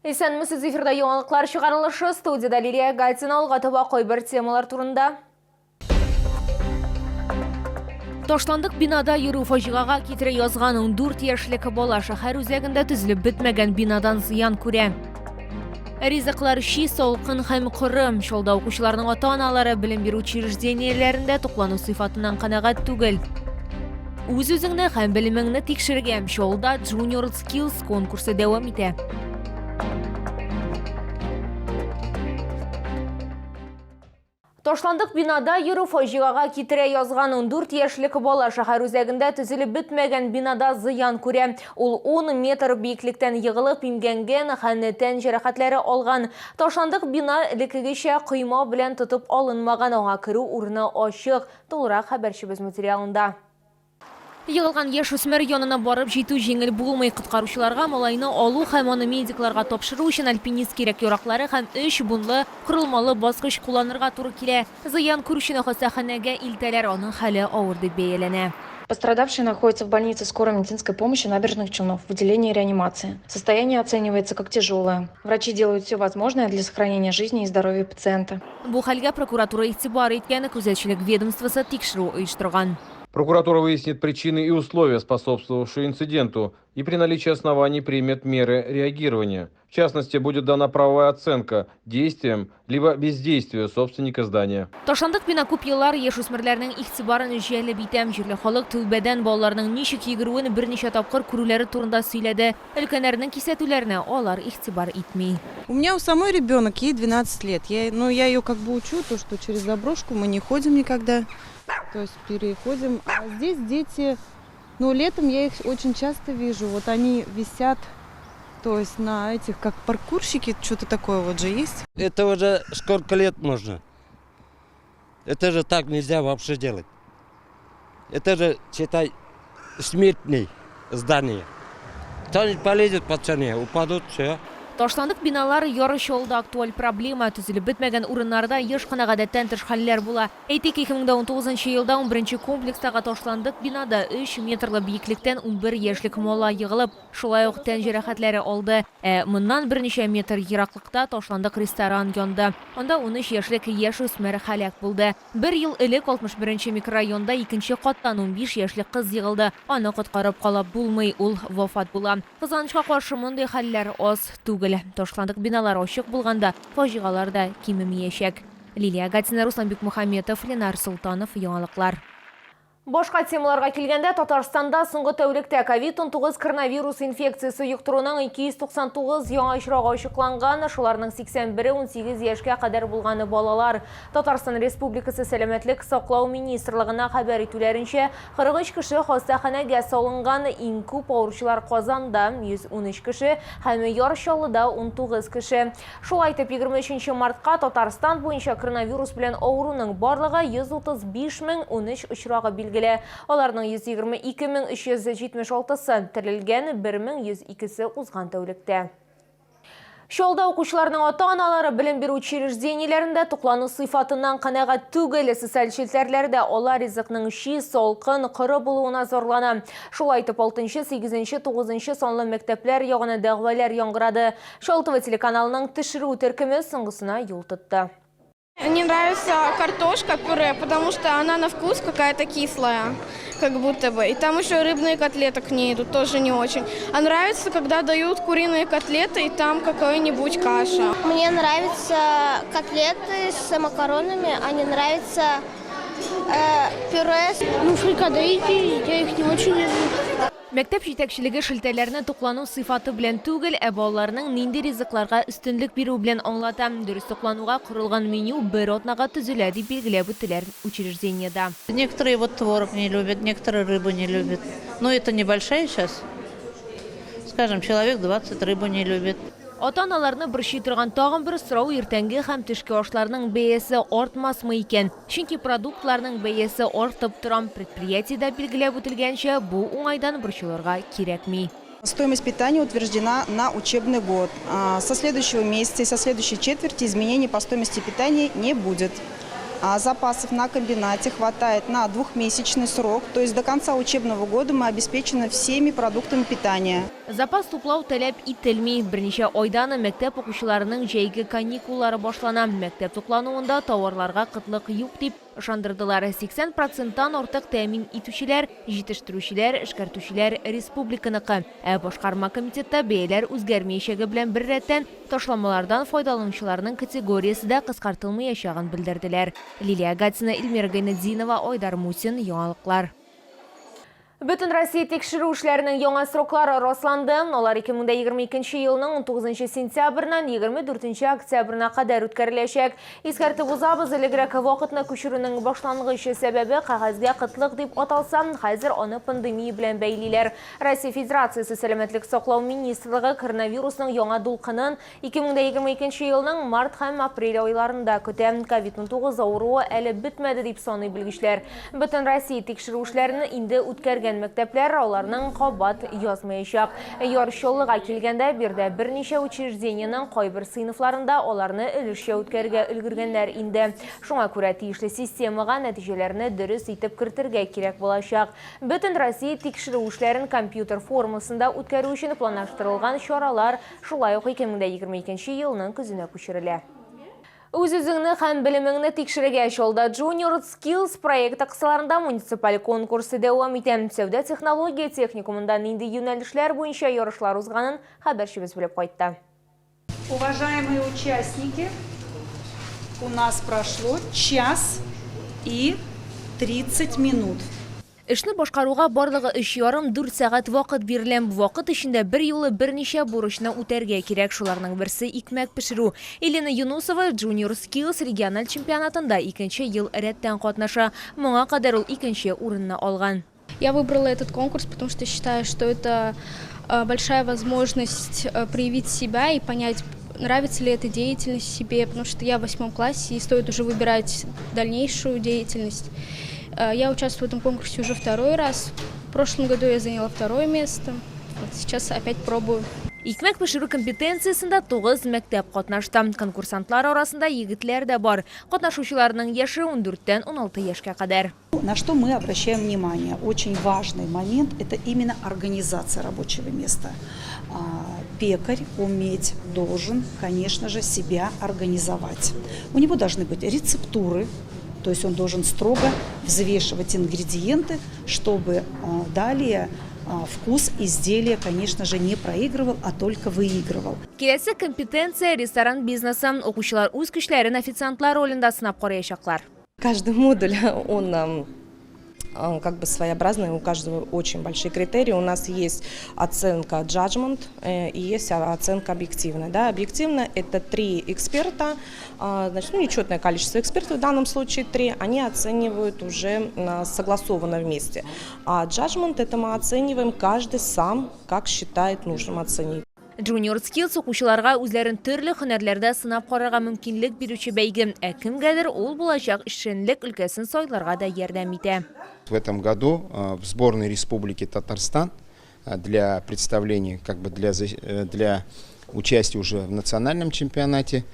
Исәнмесез, эфирда яңалыклар чыгарылышы, студияда Лилия Гатина алгатыба койбер темалар турында. Ташландык бинада йөрү фаҗигага китерә язган 14 яшьлек бала шәһәр үзәгендә төзелеп бетмәгән бинадан зыян күрә. Ризыклар ши, салкын һәм кырым. Шулда укучыларның ата-аналары белем бирү учреждениеләрендә туклану сыйфатыннан канәгать түгел. Үз-үзеңне һәм белемеңне тикшергән шулда Junior Skills конкурсы дәвам итә. Ташландык бинада йөрү фаҗигага китерә язган 14 яшьлек бала шәһәр үзәгендә төзелеп бетмәгән бинада зыян күрә. Ул 10 метр биеклектән егылып имгәнгән һәм тән җәрәхәтләре алган. Ташландык бина элеккегечә койма белән тотып алынмаган, аңа керү урыны ачык. Тулырак хәбәрчебез материалында. Йығылған яш үсмер янына барып җитү җиңел булмый. Коткаручыларга малайны алу һәм аны медикларга тапшыру өчен альпинист кирәк яраклары һәм 3 бунлы корылмалы баскыч кулланырга туры килә. Зыян күрүчене хастаханәгә илтәләр, аның хәле авыр дип бәяләнә. Пострадавший находится в больнице скорой медицинской помощи Набережных Челнов в отделении реанимации. Состояние оценивается как тяжелое. Врачи делают все возможное для сохранения жизни и здоровья пациента. Бу хәлгә прокуратура игътибар иткән, күзәтчелек ведомствосы тикшерү оештырган. Прокуратура выяснит причины и условия, способствовавшие инциденту, и при наличии оснований примет меры реагирования. В частности, будет дана правовая оценка действиям либо бездействию собственника здания. Ташландык бина күп еллар яшь үсмерләрнең игътибарын җәлеп итә. Җирле халык тәүбәдән балаларның ничек йөгерүен берничә тапкыр күрүләре турында сөйләде. Өлкәннәрнең кисәтүләренә алар игътибар итми. У меня у самой ребенок, ей 12 лет. Я ее как бы учу, то, что через заброшку мы не ходим никогда. То есть переходим. А здесь дети, летом я их очень часто вижу. Вот они висят, то есть на этих, как паркурщики, что-то такое вот же есть. Это уже сколько лет можно? Это же так нельзя вообще делать. Это же, считай, смертное здание. Кто-нибудь полезет, пацаны, упадут, все. Ташландык биналар яры чалда актуаль проблема. Төзелеп бетмәгән урыннарда еш кына гадәттән тыш хәлләр була. Әйтик, 2019 елда 11 комплекстагы ташландык бинада 3 метрлы биеклектән 11 яшьлек мала егылып, шулай ук тән җәрәхәтләре алды. Моннан берничә метр ераклыкта ташландык ресторан янды. Анда 13 яшьлек яшь үсмер һәлак булды. Бер ел элек 61 микрорайонда 2нче каттан 15 яшьлек кыз егылды. Аны коткарып калып булмый, ул вафат була. Кызганычка каршы мондый хәлләр аз түгел. Ташландык биналар ачык булганда фаҗигалар да кимемиячәк. Лилия Гатина, Руслан Бикмөхәмметов, Ленар Султанов, яңалыклар. Башка темаларга килгәндә, Татарстанда соңгы тәүлектә COVID-19 коронавирус инфекциясе юктыруның 299 яңа очрагы ачыкланган, шуларның 81-е 18 яшькә кадәр булганы балалар. Татарстан Республикасы Сәламәтлек саклау министрлыгына хәбәр итүләренчә, 43 кеше хастаханәгә салынган, иң күп авыручылар Казанда 113 кеше һәм Ярчаллыда 19 кеше. Шулай итеп, 23 мартка Татарстан буенча коронавирус белән авыруның барлыгы 135,013 очрагы билгеле. Аларның 122,376-сы терелгән, 1102-се узган тәүлектә. Шолда укучыларның ата-аналары белем бирү учреждениеләрендә туклану сыйфатыннан канәгать түгел. Социаль челтәрләрдә алар ризыкның ши, салкын, кыры булуына зарлана. Шулай итеп 6, 8, 9 санлы мәктәпләр ягына дәгъвалар яңгырады. Шалтыва телеканалының төшерү төркеме соңгысына юл тотты. Мне нравится картошка пюре, потому что она на вкус какая-то кислая, как будто бы. И там еще рыбные котлеты к ней идут, тоже не очень. А нравится, когда дают куриные котлеты и там какая-нибудь каша. Мне нравятся котлеты с макаронами, а не нравится пюре. Фрикадейки, я их не очень люблю. Мәктәп җитәкчелеге шелтәләрне туклану сыйфаты белән түгел, балаларның нинди ризыкларга өстенлек бирү белән аңлата. Дөрес туклануга корылган меню бер атнага төзелә дип билгеләп үтеләр учреждениедә. Некоторые вот творог не любят, некоторые рыбу не любят. Но это небольшая сейчас. Скажем, человек 20 рыбу не любит. Ата-аналарны борчый торган тагын бер сорау иртәнге һәм төшке ашларның бәясе артмасмы икән. Чөнки продуктларның бәясе артып торган, предприятиедә билгеләп үтелгәнчә, бу уңайдан борчылырга кирәкми. Стоимость питания утверждена на учебный год. Со следующего месяца и со следующей четверти изменений по стоимости питания не будет. а запасов на комбинате хватает на двухмесячный срок. То есть до конца учебного года мы обеспечены всеми продуктами питания. Запас туплау таләп ителми. Берничә айдан мәктәп укучыларының җәйге каникуллары башлана. Мәктәп туклануында товарларга кытлык юк дип ышандырдылар. 80%-тан артык тәэмин итүчеләр, җитештерүчеләр, эшкәртүчеләр республиканыкы. Башкарма комитетта бәяләр үзгәрмәячәге белән бер рәттән ташламалардан файдаланучыларның категориясе дә кыскартылмаячагын белдерделәр. Лилия Гатина, Эльмира Гайнетдинова, Айдар Мусин, яңалыклар. Бүтін Россия текшеру эшләренең яңа сроклары расланды. Алар 2022 елның 19 сентябрьнан 24 октябрьна кадәр үткәреләчәк. Искәртеп узабыз, элегрәк вакытны күчерүнең башлангычы сәбәбе кәгазьгә кытлык дип аталса, хәзер аны пандемия белән бәйлиләр. Россия Федерациясе сәламәтлек саклау министрлыгы коронавирусның яңа дулкынын 2022 елның март һәм апрель айларында көтә. COVID-19 авыруы әле бетмәде дип саный белгечләр. Бүтін Россия текшерү эшләрен инде үткәргән мәктәпләр аларның кабат язмаячак. Ярышчылыгы килгәндә бирдә берничә учреждениянең кайбер сыйныфларында аларны өлешчә үткәргә өлгергәннәр инде. Шуңа күрә тиешле системага нәтиҗәләрне дөрес итеп кертергә кирәк булачак. Бүтін Россия тикшерү эшләрен компьютер формасында үткәрү өчен планлаштырылган чаралар шулай ук 2022 елның көзенә күчерелә. Үз-үзеңне һәм белемеңне тикшерергә чалда Junior Skills проекты кысаларында муниципаль конкурсы дәвам итә. Сәүдә технология техникумында нинди юнәлешләр буенча ярышлар узганын хәбәрчебез белеп кайтты. Уважаемые участники, у нас прошло час и 30 минут. Эшне башкаруга барлыгы 3,5-4 сәгать вакыт бирелгән. Бу вакыт эчендә бер юлы берничә бурычны үтәргә кирәк. Шуларның берсе икмәк пешерү. Елена Юнусова Junior Skills региональ чемпионатында 2нче ел рәттән катнаша. Моңа кадәр ул 2нче урынны алган. Я выбрала этот конкурс, потому что считаю, что это большая возможность проявить себя и понять, нравится ли эта деятельность себе, потому что я в 8 классе и стоит уже выбирать дальнейшую деятельность. Я участвую в этом конкурсе уже второй раз. В прошлом году я заняла 2 место. Вот сейчас опять пробую. Икмәк пешерү компетенциясендә 9 мәктәп катнашты. Конкурсантлар арасында егетләр дә бар. Катнашучыларның яше 14-тән 16 яшькә кадәр. На что мы обращаем внимание? Очень важный момент – это именно организация рабочего места. Пекарь уметь должен, конечно же, себя организовать. У него должны быть рецептуры. То есть он должен строго взвешивать ингредиенты, чтобы далее вкус изделия, конечно же, не проигрывал, а только выигрывал. Киләсе компетенция ресторан бизнесы. Укучылар үз көчләрен официантлар ролендә сынап караячаклар. Каждый модуль, он как бы своеобразный, у каждого очень большие критерии. У нас есть оценка judgment и есть оценка объективная. Да? Объективно это 3 эксперта, значит, нечетное количество экспертов, в данном случае 3, они оценивают уже согласованно вместе. А judgment это мы оцениваем каждый сам, как считает нужным оценить. Junior Skills укучыларга үзләрен төрле һөнәрләрдә сынап карарга мөмкинлек бирүче бәйге. Кемгәдер ул булачак эшчәнлек өлкәсен сайларга да ярдәм итә. В этом году в сборной Республики Татарстан для представления, как бы для участия уже в национальном чемпионате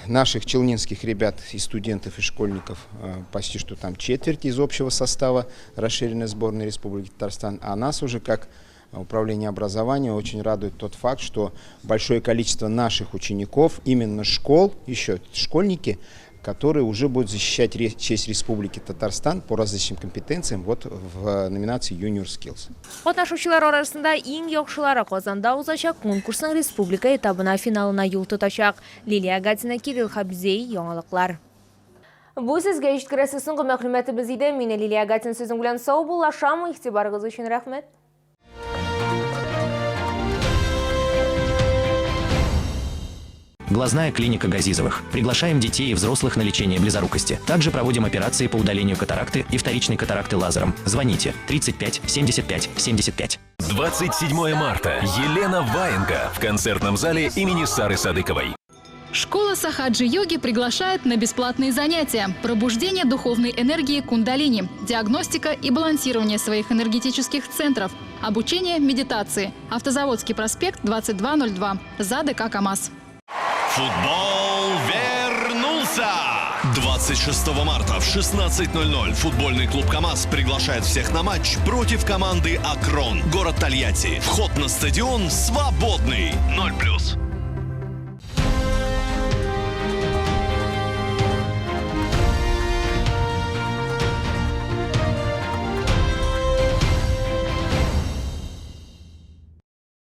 наших челнинских ребят и студентов и школьников почти что там четверть из общего состава расширенной сборной Республики Татарстан, а нас уже как Управление образования очень радует тот факт, что большое количество наших учеников, именно школ, еще школьники, которые уже будут защищать честь Республики Татарстан по различным компетенциям вот в номинации Junior Skills. Катнашучылар арасында иң яхшылары Казанда узачак конкурсның республика этабына финалына юл тотачак. Лилия Гатина, Кирилл Хабзей, яңалыклар. Бу сезгә җиткерәсе соңгы мәгълүматыбыз иде. Мин Лилия Гатина сүзең белән сау булашам. Игътибарыгыз өчен рәхмәт. Глазная клиника Газизовых. Приглашаем детей и взрослых на лечение близорукости. Также проводим операции по удалению катаракты и вторичной катаракты лазером. Звоните 35 75 75. 27 марта. Елена Ваенга в концертном зале имени Сары Садыковой. Школа Сахаджи-йоги приглашает на бесплатные занятия. Пробуждение духовной энергии кундалини, диагностика и балансирование своих энергетических центров, обучение медитации. Автозаводский проспект 2202. За ДК КамАЗ. Футбол вернулся! 20 26 марта в 16:00 футбольный клуб КамАЗ приглашает всех на матч против команды «Акрон». Город Тольятти. Вход на стадион свободный. 0+.